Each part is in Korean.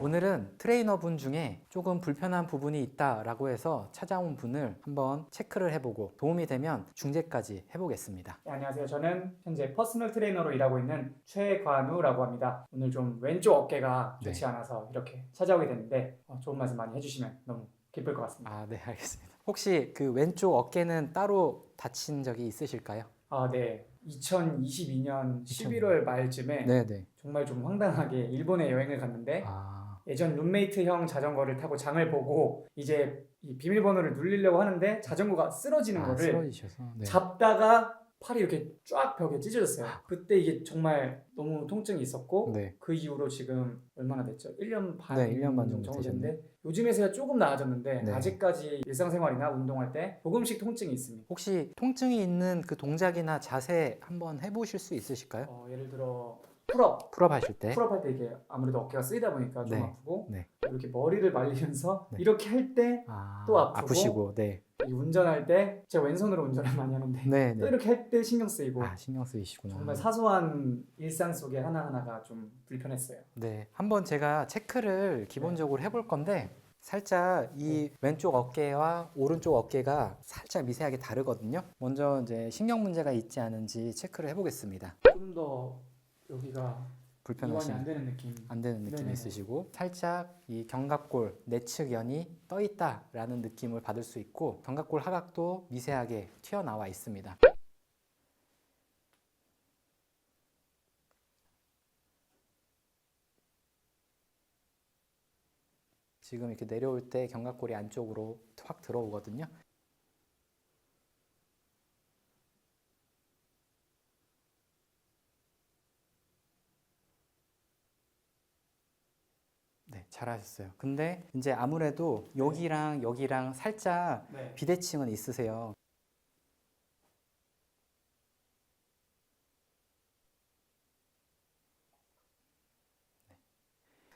오늘은 트레이너분 중에 조금 불편한 부분이 있다라고 해서 찾아온 분을 한번 체크를 해보고 도움이 되면 중재까지 해보겠습니다. 네, 안녕하세요. 저는 현재 퍼스널 트레이너로 일하고 있는 최관우라고 합니다. 오늘 좀 왼쪽 어깨가 좋지 않아서 이렇게 찾아오게 됐는데 좋은 말씀 많이 해주시면 너무 기쁠 것 같습니다. 아, 네, 알겠습니다. 혹시 그 왼쪽 어깨는 따로 다친 적이 있으실까요? 네. 2022년 11월 말쯤에 네네. 정말 좀 황당하게 일본에 여행을 갔는데 아, 예전 룸메이트 형 자전거를 타고 장을 보고 이제 이 비밀번호를 누르려고 하는데 자전거가 쓰러지는 거를 쓰러지셔서. 네. 잡다가 팔이 이렇게 쫙 벽에 찢어졌어요. 그때 이게 정말 너무 통증이 있었고 네. 그 이후로 지금 얼마나 됐죠? 1년 반, 네, 1년 반 정도 됐는데 요즘에서야 조금 나아졌는데 네. 아직까지 일상생활이나 운동할 때 조금씩 통증이 있습니다. 혹시 통증이 있는 그 동작이나 자세 한번 해보실 수 있으실까요? 예를 들어 풀업 풀업 하실 때. 풀업할 때 이게 아무래도 어깨가 쓰이다 보니까 좀 네. 아프고 네. 이렇게 머리를 말리면서 네. 이렇게 할 때 또 아프고 아프시고. 네. 이 운전할 때 제가 왼손으로 운전을 많이 하는데 네, 또 네. 이렇게 할 때 신경 쓰이고 신경 쓰이시구나. 정말 사소한 일상 속에 하나하나가 좀 불편했어요. 네, 한번 제가 체크를 기본적으로 해볼 건데 살짝 이 왼쪽 어깨와 오른쪽 어깨가 살짝 미세하게 다르거든요. 먼저 이제 신경 문제가 있지 않은지 체크를 해보겠습니다. 좀 더 여기가 이완이 불편하신 안 되는 느낌. 안 되는 느낌이 네네네. 있으시고 살짝 이 견갑골 내측연이 떠 있다라는 느낌을 받을 수 있고 견갑골 하각도 미세하게 튀어나와 있습니다. 지금 이렇게 내려올 때 견갑골이 안쪽으로 확 들어오거든요. 네, 잘하셨어요. 근데 이제 아무래도 여기랑 여기랑 살짝 네. 비대칭은 있으세요.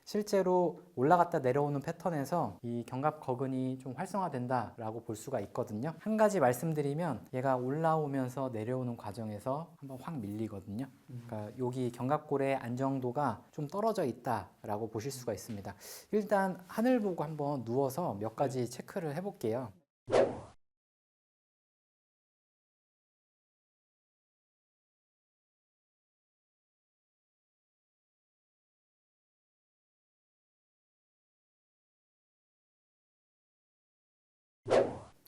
실제로 올라갔다 내려오는 패턴에서 이 견갑거근이 좀 활성화된다라고 볼 수가 있거든요. 한 가지 말씀드리면 얘가 올라오면서 내려오는 과정에서 한번 확 밀리거든요. 그러니까 여기 견갑골의 안정도가 좀 떨어져 있다라고 보실 수가 있습니다. 일단 하늘 보고 한번 누워서 몇 가지 체크를 해볼게요.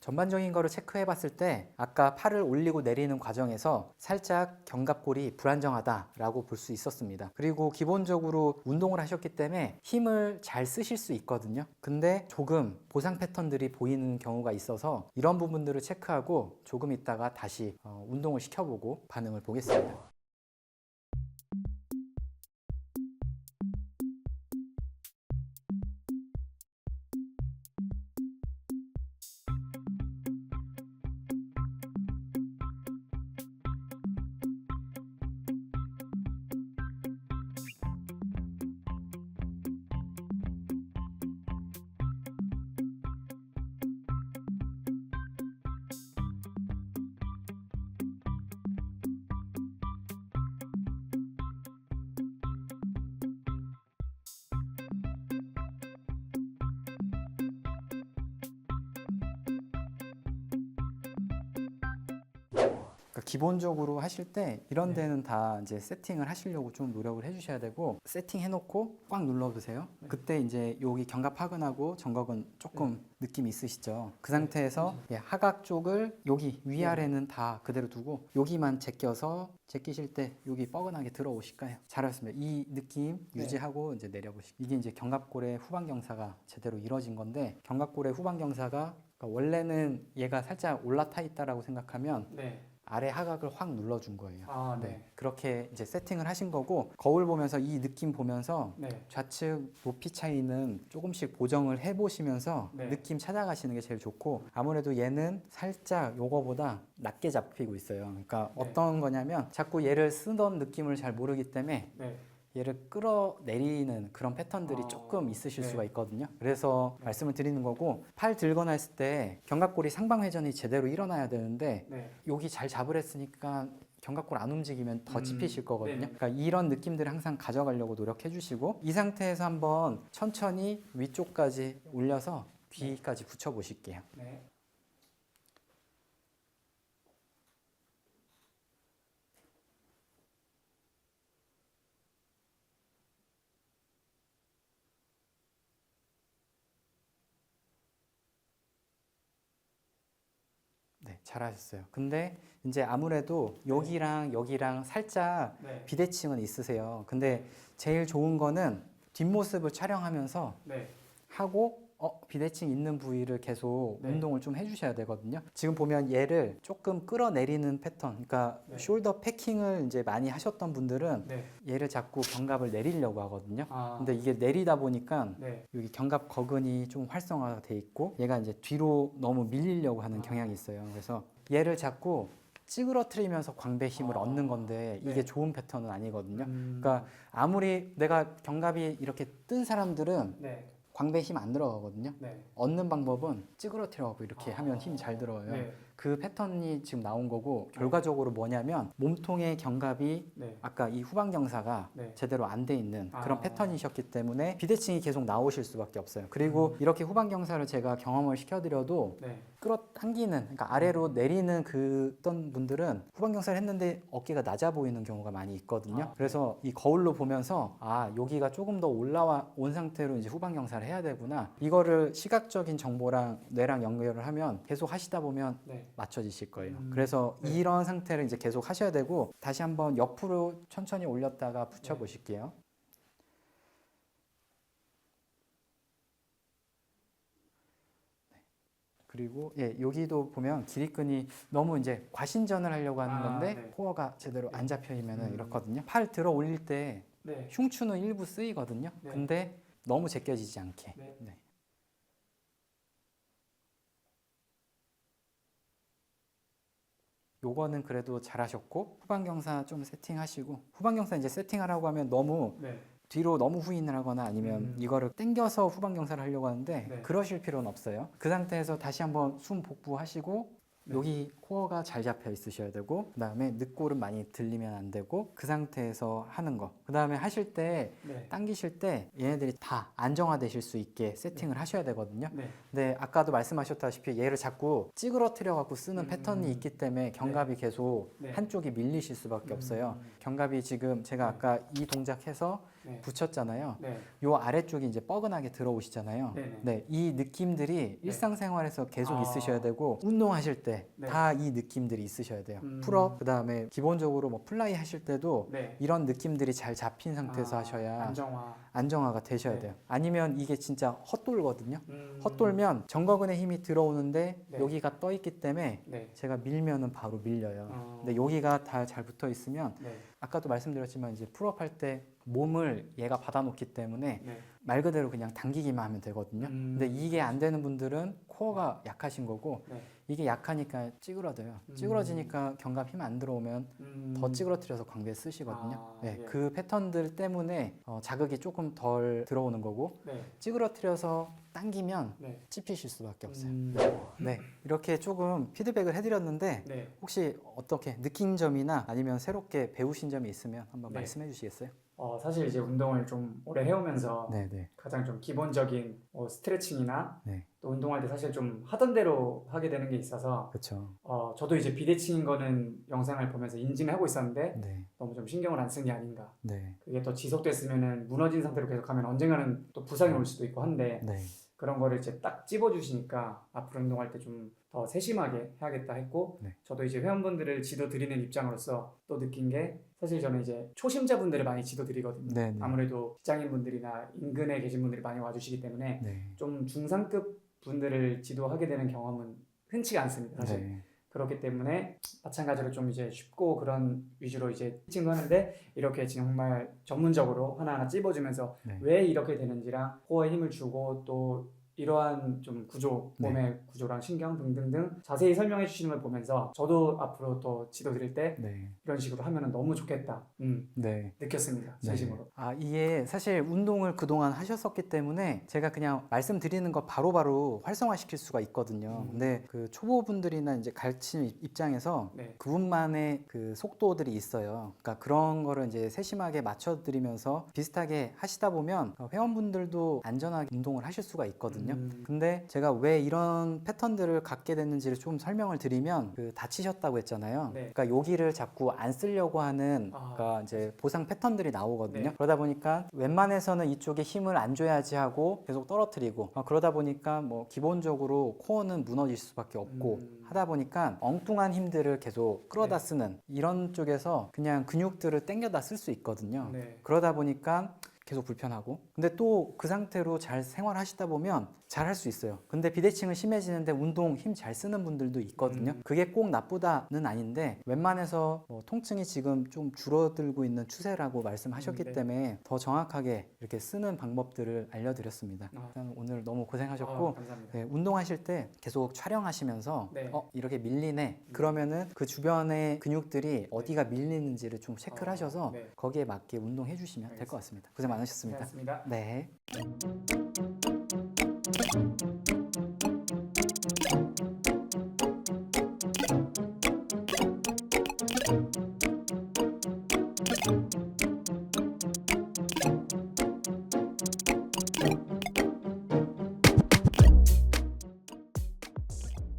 전반적인 거를 체크해 봤을 때 아까 팔을 올리고 내리는 과정에서 살짝 견갑골이 불안정하다라고 볼 수 있었습니다. 그리고 기본적으로 운동을 하셨기 때문에 힘을 잘 쓰실 수 있거든요. 근데 조금 보상 패턴들이 보이는 경우가 있어서 이런 부분들을 체크하고 조금 있다가 다시 운동을 시켜보고 반응을 보겠습니다. 그러니까 기본적으로 하실 때 이런 데는 다 이제 세팅을 하시려고 좀 노력을 해주셔야 되고 세팅 해놓고 꽉 눌러보세요. 그때 이제 여기 견갑하근하고 정각은 조금 느낌이 있으시죠? 그 상태에서 하각 쪽을 여기 위아래는 다 그대로 두고 여기만 제껴서 제끼실 때 여기 뻐근하게 들어오실까요? 잘하셨습니다. 이 느낌 유지하고 이제 내려보시고 이게 이제 견갑골의 후방경사가 제대로 이루어진 건데 견갑골의 후방경사가 그러니까 원래는 얘가 살짝 올라타 있다라고 생각하면 아래 하각을 확 눌러준 거예요. 그렇게 이제 세팅을 하신 거고 거울 보면서 이 느낌 보면서 좌측 높이 차이는 조금씩 보정을 해보시면서 느낌 찾아가시는 게 제일 좋고 아무래도 얘는 살짝 요거보다 낮게 잡히고 있어요. 그러니까 어떤 거냐면 자꾸 얘를 쓰던 느낌을 잘 모르기 때문에 얘를 끌어내리는 그런 패턴들이 조금 있으실 수가 있거든요. 그래서 말씀을 드리는 거고 팔 들거나 했을 때 견갑골이 상방회전이 제대로 일어나야 되는데 여기 잘 잡으랬으니까 견갑골 안 움직이면 더 찝히실 거거든요. 네. 그러니까 이런 느낌들을 항상 가져가려고 노력해 주시고 이 상태에서 한번 천천히 위쪽까지 올려서 귀까지 붙여 보실게요. 네. 네, 잘하셨어요. 근데 이제 아무래도 여기랑 여기랑 살짝 네. 비대칭은 있으세요. 근데 제일 좋은 거는 뒷모습을 촬영하면서 네. 하고 비대칭 있는 부위를 계속 네. 운동을 좀 해주셔야 되거든요. 지금 보면 얘를 조금 끌어내리는 패턴, 그러니까 네. 숄더 패킹을 이제 많이 하셨던 분들은 네. 얘를 자꾸 견갑을 내리려고 하거든요. 아. 근데 이게 내리다 보니까 네. 여기 견갑 거근이 좀 활성화가 돼 있고 얘가 이제 뒤로 너무 밀리려고 하는 아. 경향이 있어요. 그래서 얘를 자꾸 찌그러뜨리면서 광배 힘을 아. 얻는 건데 이게 네. 좋은 패턴은 아니거든요. 음. 그러니까 아무리 내가 견갑이 이렇게 뜬 사람들은 네. 광배 힘 안 들어가거든요. 네. 얻는 방법은 찌그러뜨려갖고 이렇게 아. 하면 힘이 잘 들어요. 네. 그 패턴이 지금 나온 거고 결과적으로 뭐냐면 몸통의 견갑이 네. 아까 이 후방경사가 네. 제대로 안 돼 있는 그런 아. 패턴이셨기 때문에 비대칭이 계속 나오실 수밖에 없어요. 그리고 이렇게 후방경사를 제가 경험을 시켜드려도 네. 끌어당기는, 그러니까 아래로 내리는 그 어떤 분들은 후방경사를 했는데 어깨가 낮아 보이는 경우가 많이 있거든요. 아. 그래서 이 거울로 보면서 아 여기가 조금 더 올라와 온 상태로 이제 후방경사를 해야 되구나. 이거를 시각적인 정보랑 뇌랑 연결을 하면 계속 하시다 보면 네. 맞춰지실 거예요. 음, 그래서 네. 이런 상태를 이제 계속 하셔야 되고 다시 한번 옆으로 천천히 올렸다가 붙여 네. 보실게요. 그리고 예, 여기도 보면 기립근이 너무 이제 과신전을 하려고 하는 아, 건데 네. 코어가 제대로 안 잡혀 있면은 음. 이렇거든요. 팔 들어 올릴 때 네. 흉추는 일부 쓰이거든요. 네. 근데 너무 제껴지지 않게. 네. 네. 요거는 그래도 잘하셨고 후방경사 좀 세팅하시고 후방경사 이제 세팅하라고 하면 너무 네. 뒤로 너무 후인을 하거나 아니면 이거를 당겨서 후방경사를 하려고 하는데 네. 그러실 필요는 없어요. 그 상태에서 다시 한번 숨 복부하시고 네. 여기 코어가 잘 잡혀 있으셔야 되고 그 다음에 늑골은 많이 들리면 안 되고 그 상태에서 하는 거. 그 다음에 하실 때 네. 당기실 때 얘네들이 다 안정화되실 수 있게 세팅을 하셔야 되거든요. 네. 근데 아까도 말씀하셨다시피 얘를 자꾸 찌그러뜨려 갖고 쓰는 패턴이 있기 때문에 견갑이 계속 네. 한쪽이 밀리실 수밖에 없어요. 음. 견갑이 지금 제가 네. 아까 이 동작해서 네. 붙였잖아요. 네. 요 아래쪽이 이제 뻐근하게 들어오시잖아요. 네네. 네, 이 느낌들이 일상생활에서 계속 아. 있으셔야 되고 운동하실 때 네. 다 이 느낌들이 있으셔야 돼요. 음. 풀업 그다음에 기본적으로 뭐 플라이 하실 때도 네. 이런 느낌들이 잘 잡힌 상태에서 아, 하셔야 안정화. 안정화가 되셔야 네. 돼요. 아니면 이게 진짜 헛돌거든요. 음. 헛돌면 정거근의 힘이 들어오는데 네. 여기가 떠 있기 때문에 네. 제가 밀면은 바로 밀려요. 어. 근데 여기가 다 잘 붙어 있으면 네. 아까도 말씀드렸지만 이제 풀업 할 때 몸을 얘가 받아놓기 때문에 네. 말 그대로 그냥 당기기만 하면 되거든요. 근데 이게 안 되는 분들은 코어가 약하신 거고 네. 이게 약하니까 찌그러져요. 찌그러지니까 견갑 힘 안 들어오면 더 찌그러뜨려서 광배 쓰시거든요. 아, 네, 예. 그 패턴들 때문에 자극이 조금 덜 들어오는 거고 네. 찌그러뜨려서 당기면 네. 찝히실 수밖에 없어요. 음. 네, 이렇게 조금 피드백을 해드렸는데 네. 혹시 어떻게 느낀 점이나 아니면 새롭게 배우신 점이 있으면 한번 네. 말씀해 주시겠어요? 사실 이제 운동을 좀 오래 해오면서 네, 네, 가장 좀 기본적인 스트레칭이나 네, 또 운동할 때 사실 좀 하던 대로 하게 되는 게 있어서 그렇죠. 저도 이제 비대칭인 거는 영상을 보면서 인지는 하고 있었는데 네, 너무 좀 신경을 안 쓴 게 아닌가. 네, 그게 또 지속됐으면은 무너진 상태로 계속하면 언젠가는 또 부상이 올 수도 있고 한데 네, 그런 거를 이제 딱 찝어주시니까 앞으로 운동할 때 좀 더 세심하게 해야겠다 했고 네. 저도 이제 회원분들을 지도 드리는 입장으로서 또 느낀 게 사실 저는 이제 초심자분들을 많이 지도 드리거든요. 네, 네. 아무래도 직장인분들이나 인근에 계신 분들이 많이 와주시기 때문에 네, 좀 중상급 분들을 지도하게 되는 경험은 흔치가 않습니다. 사실 네, 그렇기 때문에 마찬가지로 좀 이제 쉽고 그런 위주로 이제 티칭도 하는데 이렇게 정말 전문적으로 하나하나 찝어주면서 네. 왜 이렇게 되는지랑 코어에 힘을 주고 또 이러한 좀 구조, 네. 몸의 구조랑 신경 등등등 자세히 설명해 주시는 걸 보면서 저도 앞으로 또 지도 드릴 때 네. 이런 식으로 하면 너무 좋겠다 네. 느꼈습니다. 네. 진심으로. 아, 이게 사실 운동을 그동안 하셨었기 때문에 제가 그냥 말씀드리는 거 바로바로 활성화시킬 수가 있거든요. 근데 그 초보분들이나 이제 가르치는 입장에서 네. 그분만의 그 속도들이 있어요. 그러니까 그런 거를 이제 세심하게 맞춰드리면서 비슷하게 하시다 보면 회원분들도 안전하게 운동을 하실 수가 있거든요. 근데 제가 왜 이런 패턴들을 갖게 됐는지를 좀 설명을 드리면 그 다치셨다고 했잖아요. 네. 그러니까 여기를 자꾸 안 쓰려고 하는 아. 그러니까 이제 보상 패턴들이 나오거든요. 네. 그러다 보니까 웬만해서는 이쪽에 힘을 안 줘야지 하고 계속 떨어뜨리고 그러다 보니까 뭐 기본적으로 코어는 무너질 수밖에 없고 하다 보니까 엉뚱한 힘들을 계속 끌어다 네. 쓰는 이런 쪽에서 그냥 근육들을 당겨다 쓸 수 있거든요. 네. 그러다 보니까 계속 불편하고 근데 또 그 상태로 잘 생활하시다 보면 잘 할 수 있어요. 근데 비대칭은 심해지는데 운동 힘 잘 쓰는 분들도 있거든요. 그게 꼭 나쁘다는 아닌데 웬만해서 뭐 통증이 지금 좀 줄어들고 있는 추세라고 말씀하셨기 네. 때문에 더 정확하게 이렇게 쓰는 방법들을 알려드렸습니다. 일단 오늘 너무 고생하셨고 감사합니다. 네, 운동하실 때 계속 촬영하시면서 네. 이렇게 밀리네 그러면은 그 주변의 근육들이 어디가 밀리는지를 좀 체크를 하셔서 네. 거기에 맞게 운동해 주시면 될 것 같습니다. 고생 많으셨습니다. 고맙습니다. 네.